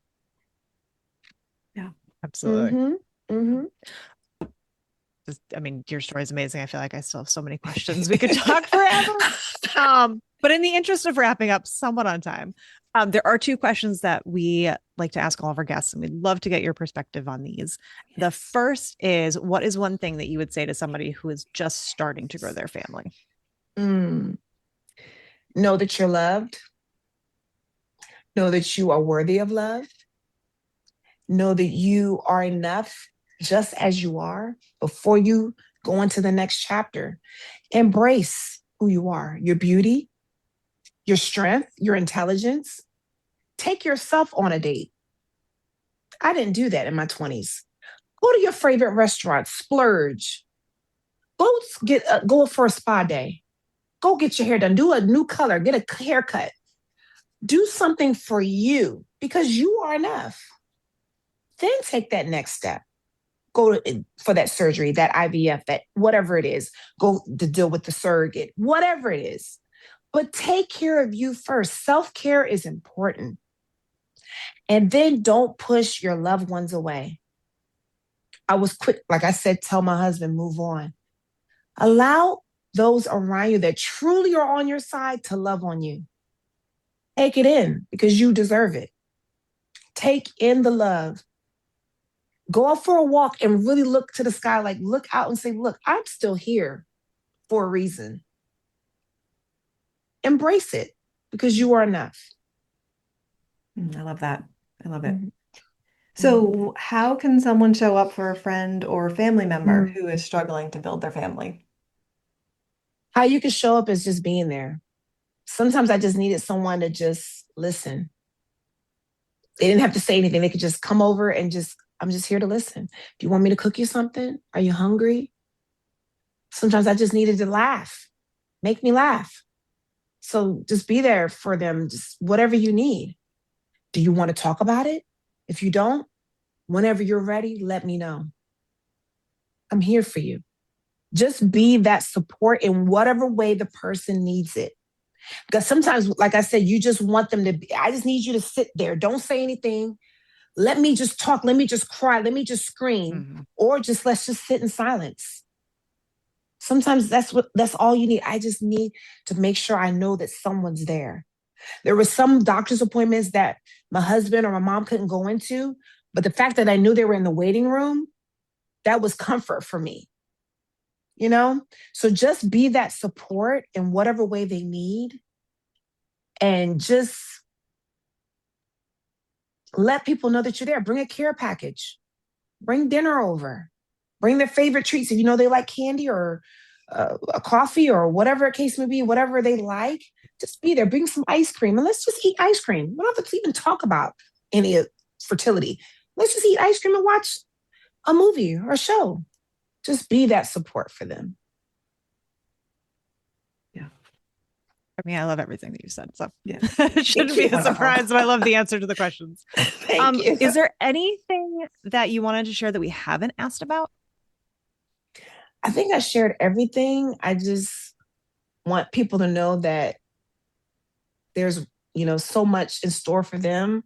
Yeah, absolutely. Just, I mean, your story is amazing. I feel like I still have so many questions. We could talk forever. But in the interest of wrapping up somewhat on time, there are two questions that we like to ask all of our guests, and we'd love to get your perspective on these. The first is, what is one thing that you would say to somebody who is just starting to grow their family? Know that you're loved. Know that you are worthy of love. Know that you are enough just as you are before you go into the next chapter. Embrace who you are, your beauty, your strength, your intelligence. Take yourself on a date. I didn't do that in my 20s. Go to your favorite restaurant, splurge. Go for a spa day. Go get your hair done. Do a new color. Get a haircut. Do something for you because you are enough. Then take that next step. Go for that surgery, that IVF, that whatever it is. Go to deal with the surrogate, whatever it is. But take care of you first. Self-care is important. And then don't push your loved ones away. I was quick, like I said, tell my husband, move on. Allow those around you that truly are on your side to love on you. Take it in because you deserve it. Take in the love. Go out for a walk and really look to the sky, like look out and say, look, I'm still here for a reason. Embrace it because you are enough. I love that. I love it. So how can someone show up for a friend or family member who is struggling to build their family? How you can show up is just being there. Sometimes I just needed someone to just listen. They didn't have to say anything. They could just come over and I'm just here to listen. Do you want me to cook you something? Are you hungry? Sometimes I just needed to laugh. Make me laugh. So just be there for them, just whatever you need. Do you want to talk about it? If you don't, whenever you're ready, let me know. I'm here for you. Just be that support in whatever way the person needs it. Because sometimes, like I said, you just want them to be, I just need you to sit there. Don't say anything. Let me just talk. Let me just cry. Let me just scream. Or let's just sit in silence. Sometimes that's all you need. I just need to make sure I know that someone's there. There were some doctor's appointments that my husband or my mom couldn't go into, but the fact that I knew they were in the waiting room, that was comfort for me. You know? So just be that support in whatever way they need, and just let people know that you're there. Bring a care package. Bring dinner over. Bring their favorite treats. If you know they like candy or a coffee or whatever the case may be, whatever they like, just be there. Bring some ice cream and let's just eat ice cream. We don't have to even talk about any fertility. Let's just eat ice cream and watch a movie or a show. Just be that support for them. Yeah. I mean, I love everything that you said. So yeah. It shouldn't be a surprise, but I love the answer to the questions. Thank you. Is there anything that you wanted to share that we haven't asked about? I think I shared everything. I just want people to know that there's, so much in store for them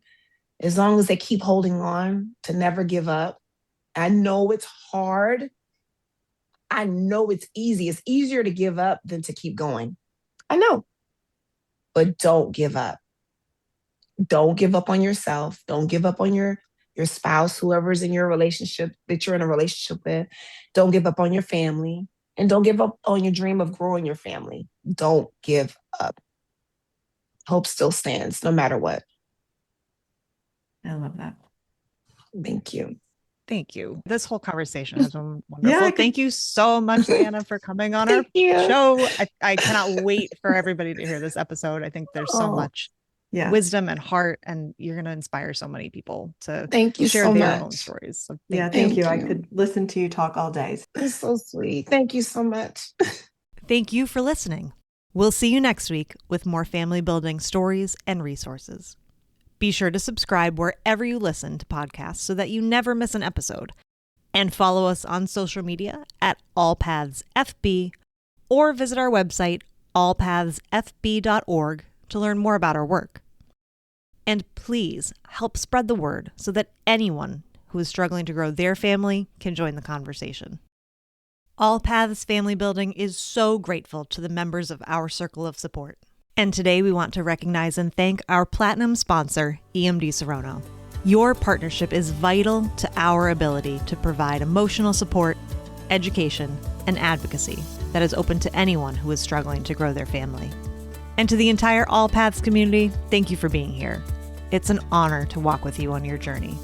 as long as they keep holding on, to never give up. I know it's hard. I know it's easy. It's easier to give up than to keep going. I know. But don't give up. Don't give up on yourself. Don't give up on your your spouse, whoever's in your relationship that you're in a relationship with. Don't give up on your family, and don't give up on your dream of growing your family. Don't give up. Hope still stands no matter what. I love that. Thank you. Thank you. This whole conversation has been wonderful. Yeah, Thank you so much, Leanna, for coming on our Thank you. show. I cannot wait for everybody to hear this episode. I think there's so much yeah. wisdom and heart, and you're going to inspire so many people to Thank you share so their much. own stories. So Thank you. I could listen to you talk all day. That's so sweet. Thank you so much. Thank you for listening. We'll see you next week with more family building stories and resources. Be sure to subscribe wherever you listen to podcasts so that you never miss an episode. And follow us on social media at allpathsfb, or visit our website, allpathsfb.org, to learn more about our work. And please help spread the word so that anyone who is struggling to grow their family can join the conversation. All Paths Family Building is so grateful to the members of our circle of support. And today we want to recognize and thank our platinum sponsor, EMD Serono. Your partnership is vital to our ability to provide emotional support, education, and advocacy that is open to anyone who is struggling to grow their family. And to the entire All Paths community, thank you for being here. It's an honor to walk with you on your journey.